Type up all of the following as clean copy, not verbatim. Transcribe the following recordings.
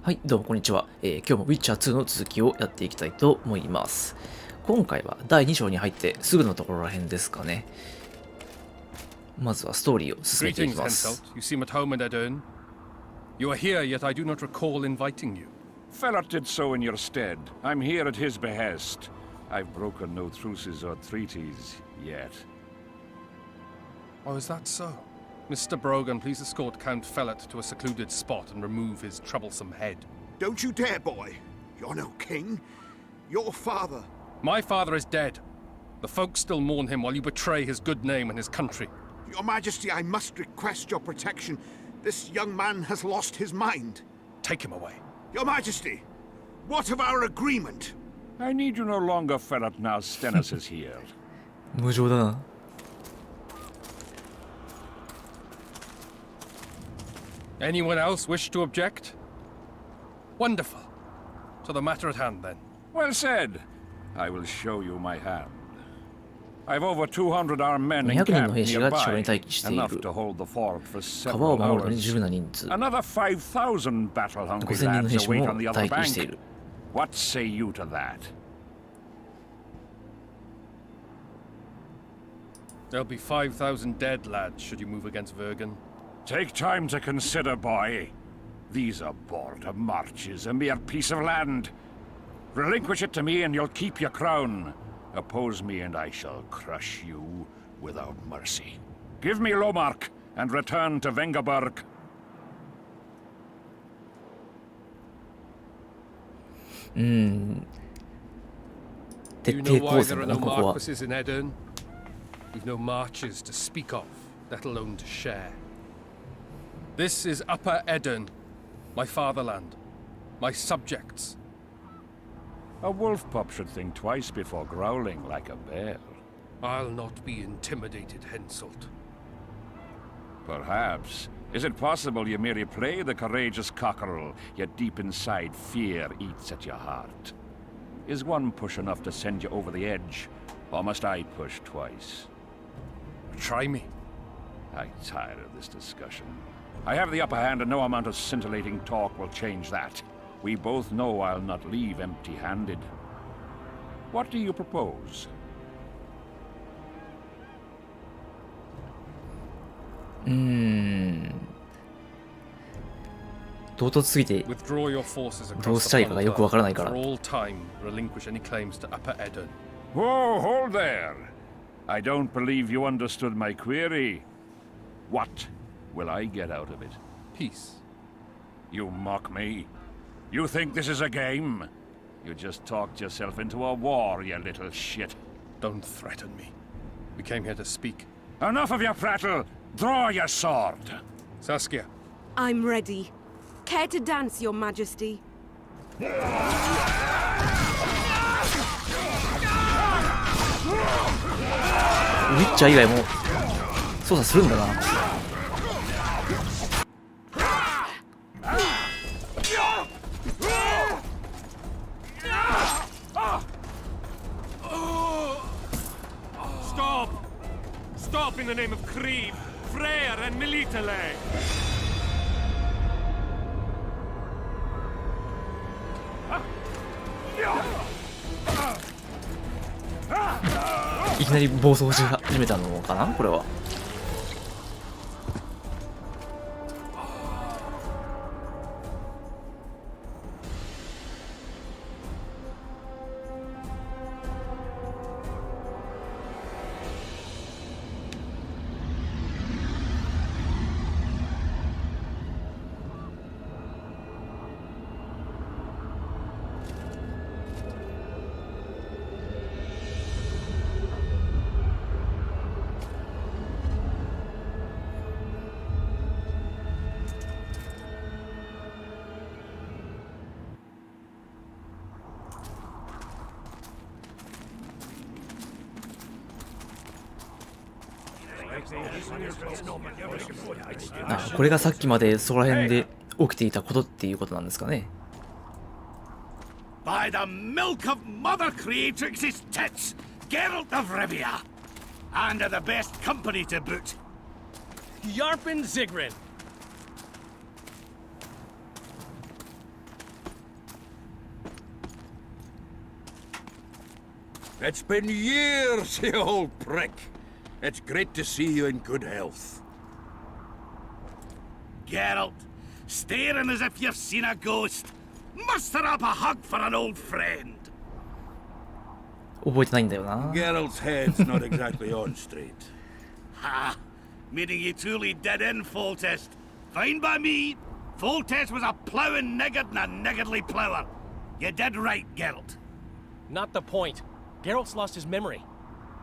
はい、どうもこんにちは。今日もウィッチャー2の続きをやっていきたいと思います。今回は第2章に入ってすぐのところらへんですかね。まずはストーリーを進めていき Greetings, ます。 Henselt. You seem at home in Edern. You are here, yet I do not recall inviting you. Fellout did so in your stead. I'm here at his behest. I've broken no truces or treaties yet. Oh, is that so? Mr. Brogan, please escort Count Fellat to a secluded spot and remove his troublesome head. Don't you dare, boy. You're no king. Your father. My father is dead. The folk still mourn him while you betray his good name and his country. Your Majesty, I must request your protection. This young man has lost his mind. Take him away. Your Majesty, what of our agreement? I need you no longer, Fellout, now Stennis is here. 無情だな。Anyone else wish to object? Wonderful. To the matter at hand, then. Well said. I will show you my hand. I've over 200 armed men 200人の encamped 兵士が城 nearby, に待機している。 enough to hold the fort for 川を several 守るのに hours. 十分な人数。 Another 5,000 battle-hungry 5000人の兵 lads 士 await も on the other 待機してい bank. る。 What say you to that? There'll be 5,000 dead lads should you move against Vergen. Take time to consider, boy. These are border marches, a mere piece of land. Relinquish it to me and you'll keep your crown. Oppose me and I shall crush you without mercy. Give me Lomark and return to Vengerberg. 徹 You 底 know 抗 why 戦 there だ are な、 no ここは。 marquesses in Edern? We've no marches to speak of, let alone to share. This is Upper Edern, my fatherland, my subjects. A wolf pup should think twice before growling like a bear. I'll not be intimidated, Henselt. Perhaps. Is it possible you merely play the courageous cockerel, yet deep inside fear eats at your heart? Is one push enough to send you over the edge, or must I push twice? Try me. I'm tired of this discussion. I have the upper hand and no amount of scintillating talk will change that. We both know I'll not leave empty-handed. What do you propose? 唐突すぎて Withdraw your forces どう across し the たいかがよくわからないか For ら。 all time, relinquish any claims to Upper Edern. Whoa, hold there! I don't believe you understood my query. What will I get out of it? Peace. You mock me? You think this is a game? You just talked yourself into a war, you little shit. Don't threaten me. We came here to speak. Enough of your prattle! Draw your sword! Saskia, I'm ready. Care to dance, Your Majesty? ウィッチャー以外も操作するんだな。 Stop! Stop in the name of Krieg, Freyr and Militale! いきなり暴走し始めたのかな、これは。あ、これがさっきまでそこら辺で起きていたことっていうことなんですかね。 By the milk of Mother Creatrix his tits, Geralt of Rivia! And of the best company to boot. Yarpen Zigrin! It's been years, you old prick. It's great to see you in good health. Geralt, staring as if you've seen a ghost. Muster up a hug for an old friend. 覚えてないんだよな。 Geralt's head's not exactly on straight. Ha! Meaning you truly did in Foltest. Fine by me. Foltest was a ploughing niggard and a niggardly plougher. You did right, Geralt. Not the point. Geralt's lost his memory.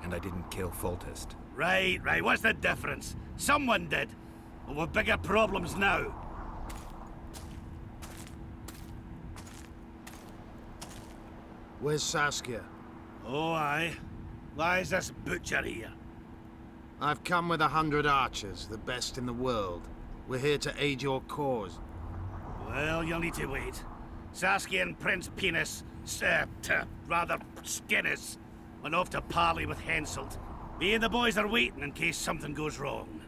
And I didn't kill Foltest. Right. What's the difference? Someone did. Well, we've bigger problems now. Where's Saskia? Oh, aye. Why is this butcher here? I've come with 100 archers, the best in the world. We're here to aid your cause. Well, you'll need to wait. Saskia and Prince Penis, rather Skinnis, went off to parley with Henselt. Me and the boys are waiting in case something goes wrong.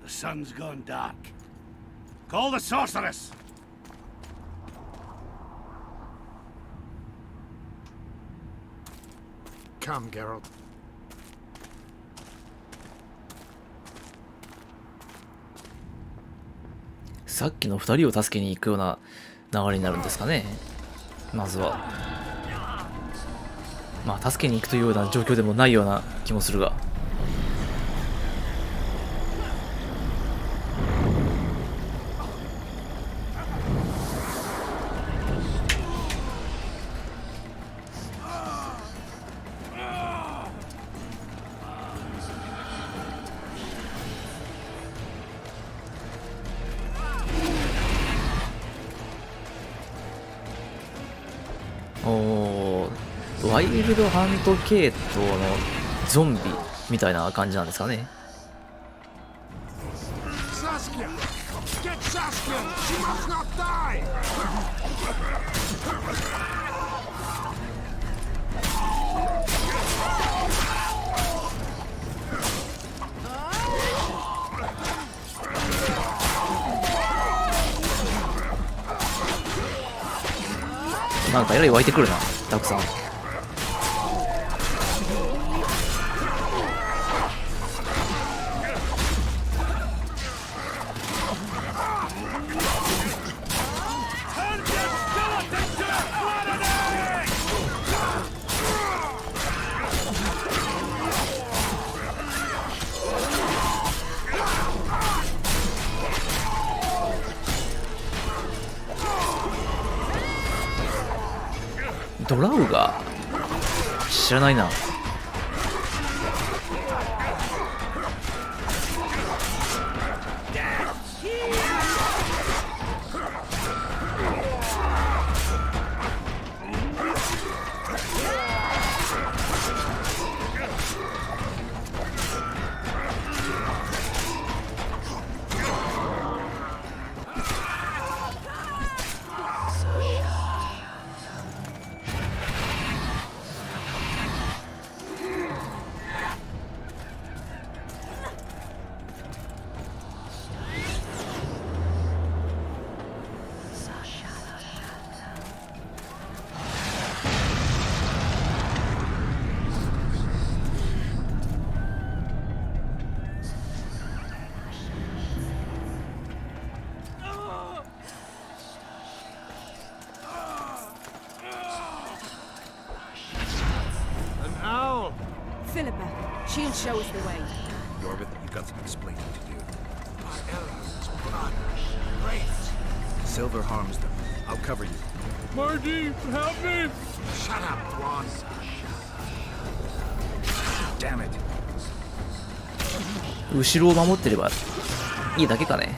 The sun's gone dark. Call the sorceress! Come, Geralt. さっきの2人を助けに行くような流れになるんですかね。まずはまあ助けに行くというような状況でもないような気もするが。ワイルドハント系統のゾンビみたいな感じなんですかね。 Saskia! Get Saskia! She must not die! なんかえらい湧いてくるな、たくさん。ドラウが知らないな。Philippa, she'll show us the way. Norbert, you've got some explaining to do. Ellen's blood. Great. Silver harms them. I'll cover you. Margie, help me! Shut up, Juan. Damn it. 後ろを守ってればいいだけかね。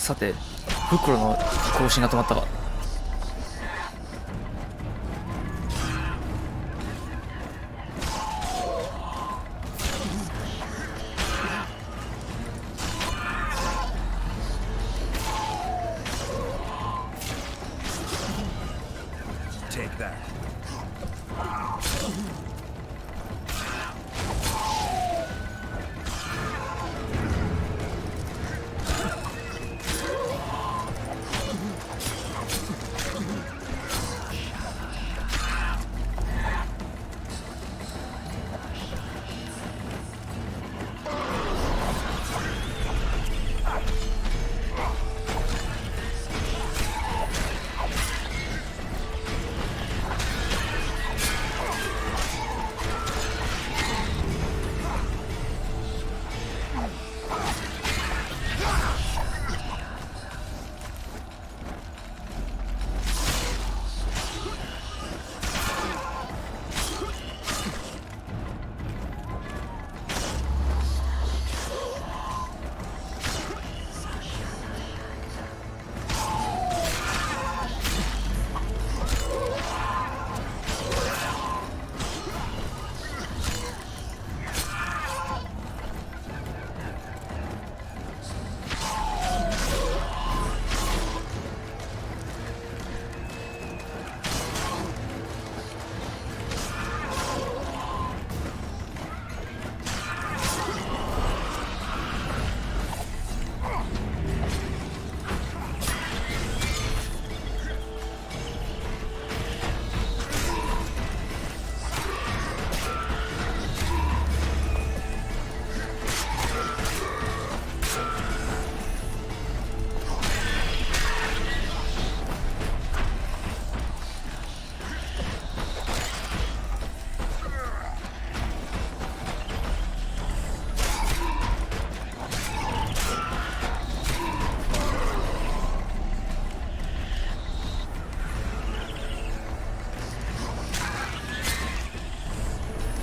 さて、袋の更新が止まったか。Take that.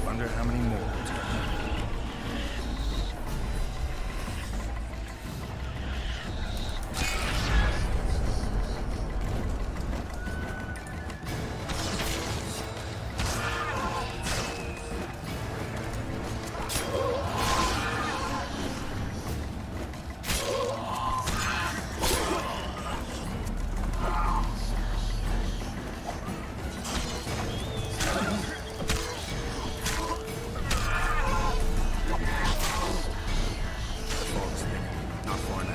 Wonder how many more will turn. Not far now. .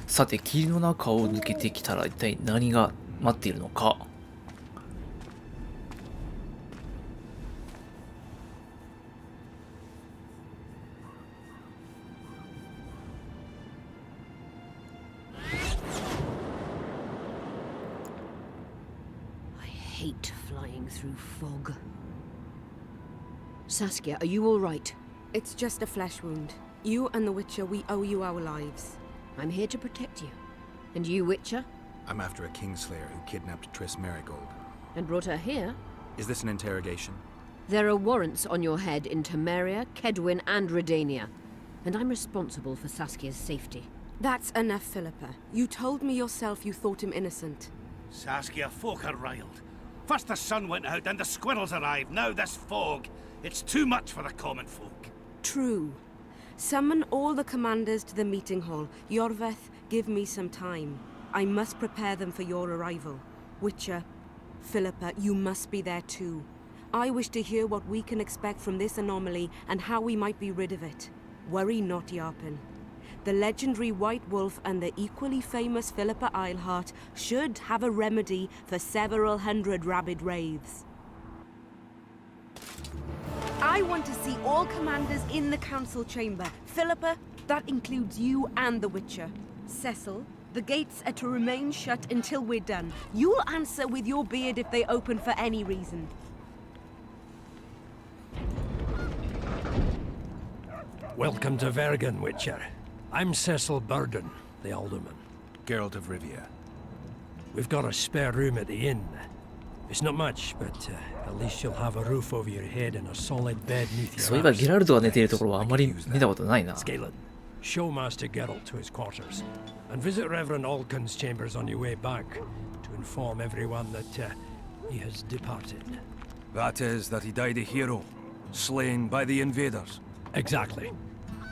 さて、霧の中を抜けてきたら一体何が待っているのか。I hate flying through fog. Saskia, are you all right? It's just a flesh wound. You and the Witcher, we owe you our lives. I'm here to protect you. And you, Witcher? I'm after a Kingslayer who kidnapped Triss Marigold. And brought her here? Is this an interrogation? There are warrants on your head in Temeria, Kedwin, and Redania. And I'm responsible for Saskia's safety. That's enough, Philippa. You told me yourself you thought him innocent. Saskia, folk are riled. First the sun went out, then the squirrels arrived, now this fog. It's too much for the common folk. True. Summon all the commanders to the meeting hall. Yorveth, give me some time. I must prepare them for your arrival. Witcher, Philippa, you must be there too. I wish to hear what we can expect from this anomaly and how we might be rid of it. Worry not, Yarpen. The legendary White Wolf and the equally famous Philippa Eilhart should have a remedy for several hundred rabid wraiths. I want to see all commanders in the council chamber. Philippa, that includes you and the Witcher. Cecil, the gates are to remain shut until we're done. You'll answer with your beard if they open for any reason. Welcome to Vergen, Witcher. I'm Cecil Burden, the alderman. Geralt of Rivia. We've got a spare room at the inn. It's not much, but at least you'll have a roof over your head and a solid bed beneath your そういえばゲラルトが寝ているところはあまり見たことないな。 Scalen, show Master Geralt to his quarters, and visit Reverend Alcon's chambers on your way back to inform everyone that he has departed. That is, that he died a hero, slain by the invaders. Exactly.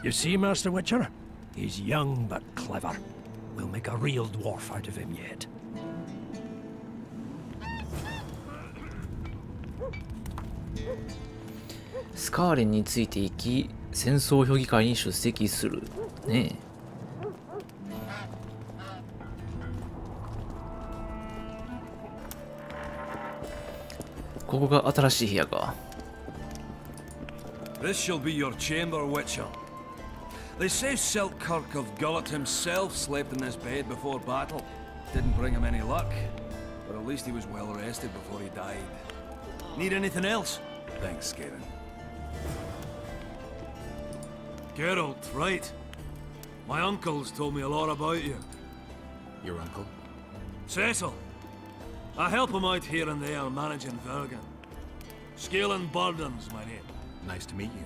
You see, Master Witcher? He's young but clever. We'll make a real dwarf out of him yet. スカーレンについていき、戦争評議会に出席する。ねえ。ここが新しい部屋か。This shall be your chamber, Witcher. They say Selkirk of Gullet himself slept in this bed before battle. Didn't bring him any luck, but at least he was well rested before he died. Need anything else? Thanks, Skaven. Geralt, right. My uncle's told me a lot about you. Your uncle? Cecil. I help him out here and there managing Vergen. Scalen Burden's my name. Nice to meet you.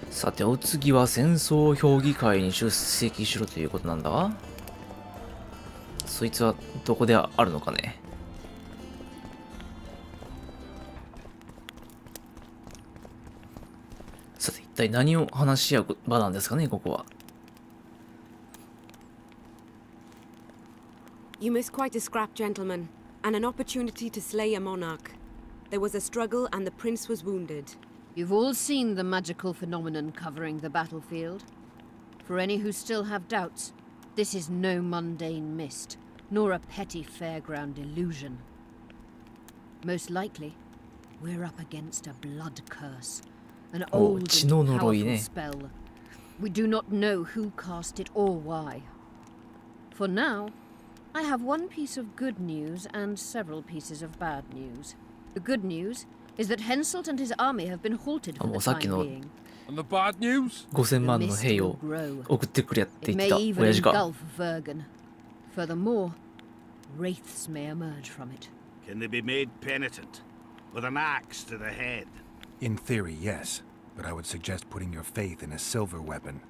さて、お次は戦争評議会に出席しろということなんだが、そいつはどこであるのかね。さて、一体何を話し合う場なんですかね、ここは。You missed quite a scrap, gentlemen, and an opportunity to slay a monarch. There was a struggle and the prince was wounded. You've all seen the magical phenomenon covering the battlefield. For any who still have doubts, this is no mundane mist, nor a petty fairground illusion. Most likely, we're up against a blood curse, an old and powerful spell. We do not know who cast it or why. For now, I have one piece of good news and several pieces of bad news. The good news is that Henselt and his army have been halted for the time being. And the bad news? 5000万の兵を送ってくれって言ってた It may even 親父か。 engulf Vergen. Furthermore, wraiths may emerge from it. Can they be made penitent? With an axe to the head? In theory, yes. But I would suggest putting your faith in a silver weapon.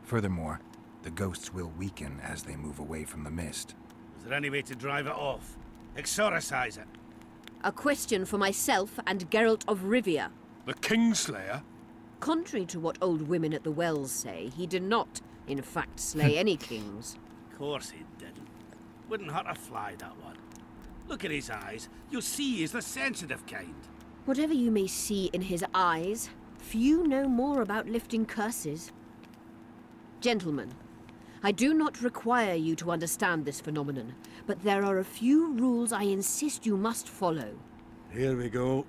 Furthermore, the ghosts will weaken as they move away from the mist. Is there any way to drive it off? Exorcise it? A question for myself and Geralt of Rivia. The Kingslayer? Contrary to what old women at the wells say, he did not, in fact, slay any kings. Of course he didn't. Wouldn't hurt a fly, that one. Look at his eyes. You'll see he's the sensitive kind. Whatever you may see in his eyes, few know more about lifting curses. Gentlemen, I do not require you to understand this phenomenon, but there are a few rules I insist you must follow. Here we go.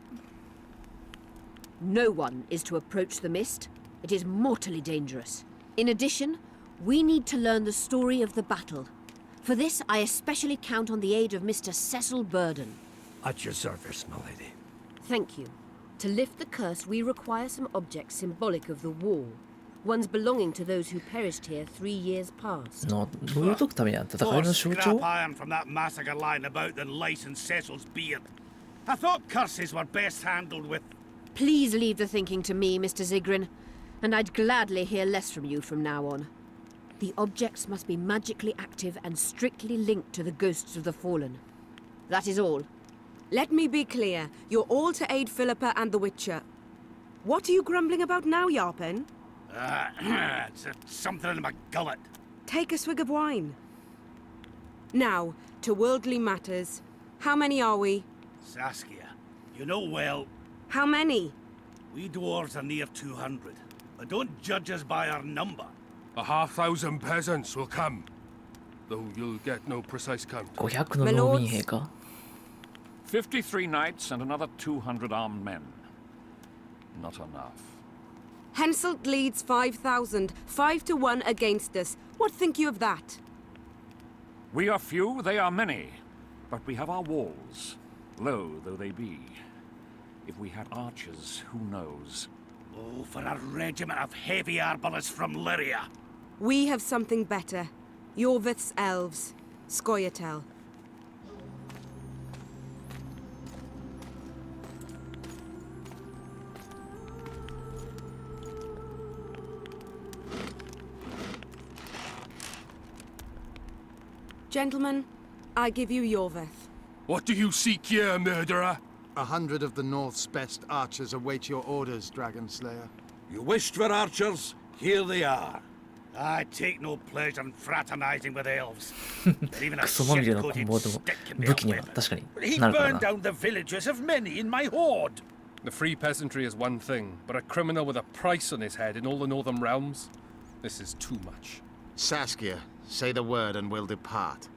No one is to approach the mist. It is mortally dangerous. In addition, we need to learn the story of the battle. For this, I especially count on the aid of Mr. Cecil Burden. At your service, my lady. Thank you. To lift the curse, we require some objects symbolic of the war. Ones belonging to those who perished here 3 years past. の呪い解くためには戦いの象 More 徴 scrap iron from that massacre lying about than lice in Cecil's beard. I thought curses were best handled with... Please leave the thinking to me, Mr. Zigrin, and I'd gladly hear less from you from now on. The objects must be magically active and strictly linked to the ghosts of the fallen. That is all. Let me be clear. You're all to aid Philippa and the Witcher. What are you grumbling about now, Yarpen? It's something in my gullet. Take a swig of wine. Now, to worldly matters. How many are we? Saskia, you know well... How many? We dwarves are near 200, but don't judge us by our number. 1,000 peasants will come, though you'll get no precise count. 500の農民兵か。 53 knights and another 200 armed men. Not enough. Henselt leads 5,000, 5 to 1 against us. What think you of that? We are few, they are many. But we have our walls, low though they be. If we had archers, who knows? Oh, for a regiment of heavy arbalists from Lyria. We have something better. Yorvith's elves. Scoia'tael. Gentlemen, I give you Yorvith. What do you seek here, murderer? 100 of the North's best archers await your orders, Dragon Slayer. You wished for archers? Here they are. I take no pleasure in fraternizing with elves. Even a クソまみれのコン shit-coated ボでも stick can be 武器に a は weapon. 確かに He なるから burned な。 down the villages of many in my horde. The free peasantry is one thing, but a criminal with a price on his head in all the northern realms? This is too much. Saskia, say the word and we'll depart.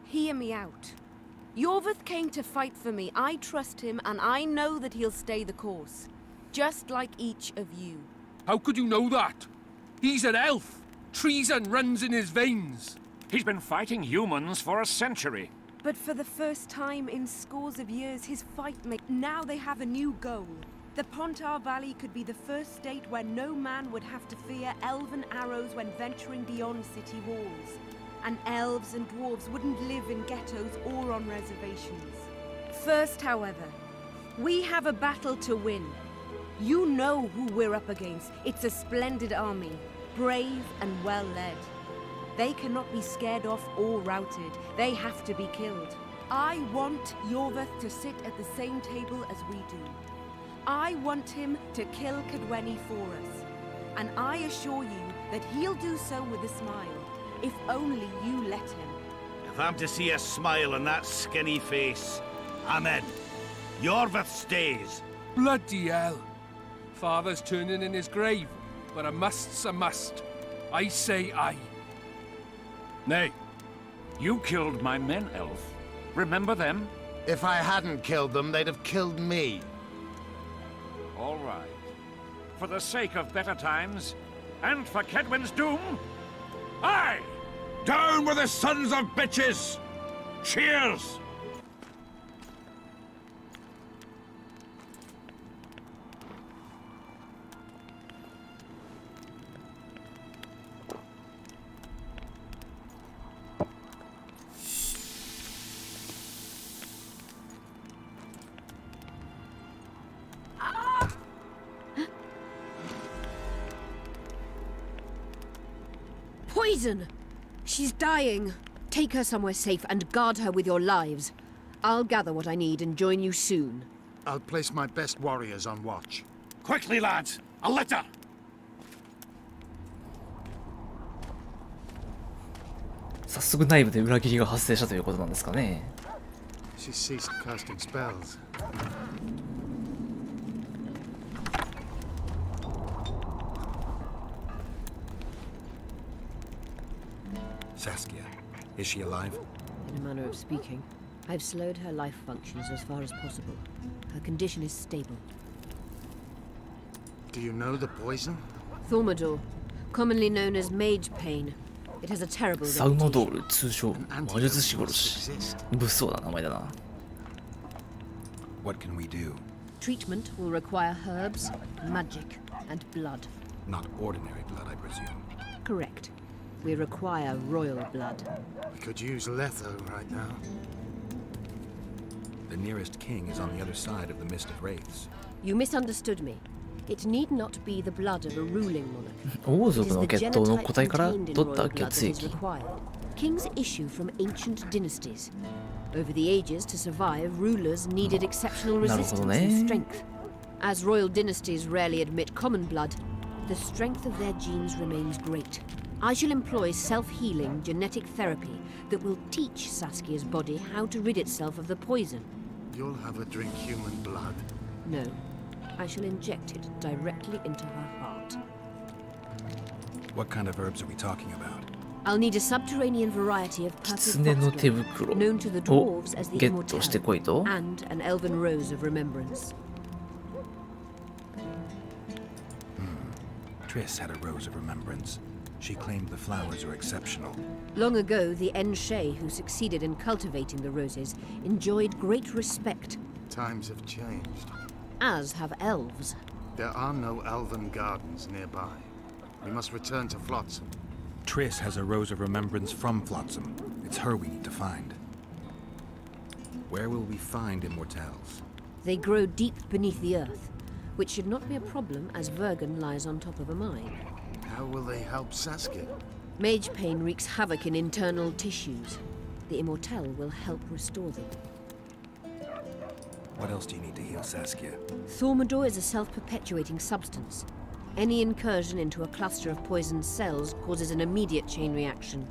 Hear me out. Yorvith came to fight for me. I trust him, and I know that he'll stay the course. Just like each of you. How could you know that? He's an elf. Treason runs in his veins. He's been fighting humans for a century. But for the first time in scores of years, his fight now they have a new goal. The Pontar Valley could be the first state where no man would have to fear elven arrows when venturing beyond city walls. And elves and dwarves wouldn't live in ghettos or on reservations. First, however, we have a battle to win. You know who we're up against. It's a splendid army, brave and well led. They cannot be scared off or routed. They have to be killed. I want Yorvith to sit at the same table as we do. I want him to kill Cadweni for us. And I assure you that he'll do so with a smile. If only you let him. If I'm to see a smile on that skinny face, I'm in. Yorvith stays. Bloody hell. Father's turning in his grave, but a must's a must. I say aye. Nay. You killed my men, Elf. Remember them? If I hadn't killed them, they'd have killed me. All right. For the sake of better times, and for Kedwin's doom, aye! Down with the sons of bitches! Cheers! Poison! She's dying. Take her somewhere safe and guard her with your lives. I'll gather what I need and join you soon. I'll place my best warriors on watch. Quickly, lads! A litter! 早速内部で裏切りが発生したということなんですかね。 She ceased casting spells. Saskia, is she alive? In a manner of speaking, I've slowed her life functions as far as possible. Her condition is stable. Do you know the poison? Thaumadour, commonly known as mage pain. It has a terrible サウマドー reputation. ル通称魔術師殺し。物騒な名前だな。 What can we do? Treatment will require herbs, magic, and blood. Not ordinary blood, I presume. Correct. We require royal blood. We could use Letho right now. The nearest king is on the other side of the Mist of Wraiths. You misunderstood me. It need not be the blood of a ruling monarch. 王 It 族 is の the 血統の個 genotype 体から contained in 取った royal blood 血 that is 液。 required. Kings issue from ancient dynasties. Over the ages, to survive, rulers needed exceptional なるほど resistance ね。 and strength. As royal dynasties rarely admit common blood, the strength of their genes remains great. I shall employ self-healing genetic therapy that will teach Saskia's body how to rid itself of the poison. You'll have her drink human blood. No, I shall inject it directly into her heart. What kind of herbs are we talking about? I'll need a subterranean variety of purple 狐の手 foxglove, 袋 known to the を dwarves as the ゲットしてこいと。 immortal, and an elven rose of remembrance. Triss had a rose of remembrance. She claimed the flowers are exceptional. Long ago, the Enshe who succeeded in cultivating the roses enjoyed great respect. Times have changed. As have elves. There are no elven gardens nearby. We must return to Flotsam. Triss has a Rose of Remembrance from Flotsam. It's her we need to find. Where will we find immortelles? They grow deep beneath the earth, which should not be a problem as Vergen lies on top of a mine. How will they help Saskia? Mage pain wreaks havoc in internal tissues. The immortelle will help restore them. What else do you need to heal Saskia? Thaumadour is a self-perpetuating substance. Any incursion into a cluster of poisoned cells causes an immediate chain reaction.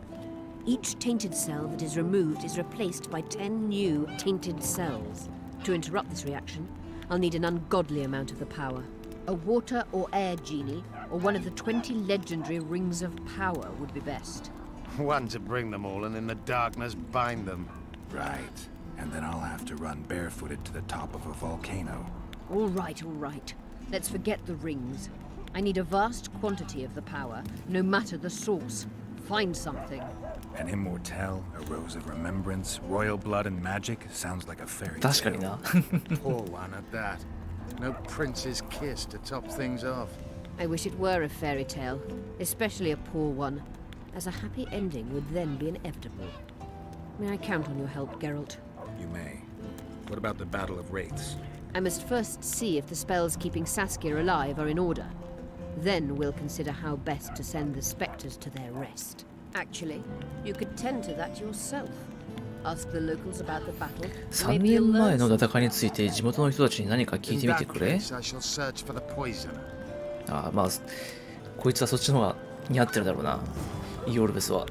Each tainted cell that is removed is replaced by 10 new tainted cells. To interrupt this reaction, I'll need an ungodly amount of the power. A water or air genie, or one of the 20 legendary rings of power would be best. One to bring them all and in the darkness bind them. Right. And then I'll have to run barefooted to the top of a volcano. All right. Let's forget the rings. I need a vast quantity of the power, no matter the source. Find something. An immortelle, a Rose of Remembrance, royal blood and magic sounds like a fairy tale. 確かにな。 Poor one at that. No prince's kiss to top things off. I wish it were a fairy tale, especially a poor one, as a happy ending would then be inevitable. May I count on your help, Geralt? You may. What about the Battle of Wraiths? I must first see if the spells keeping Saskia alive are in order. Then we'll consider how best to send the spectres to their rest. Actually, you could tend to that yourself. Ask the locals about the battle. 3年前の戦いについて地元の人たちに何か聞いてみてくれ。 I shall search for the poison. ああ、まあ、こいつはそっちの方が似合ってるだろうな。イオルベスは。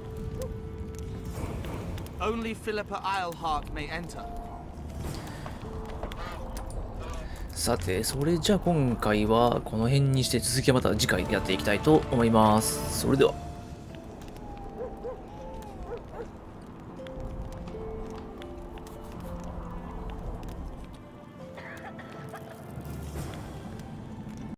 Only Philippa Eilhart may enter. さて、それじゃあ今回はこの辺にして続きはまた次回やっていきたいと思います。それでは。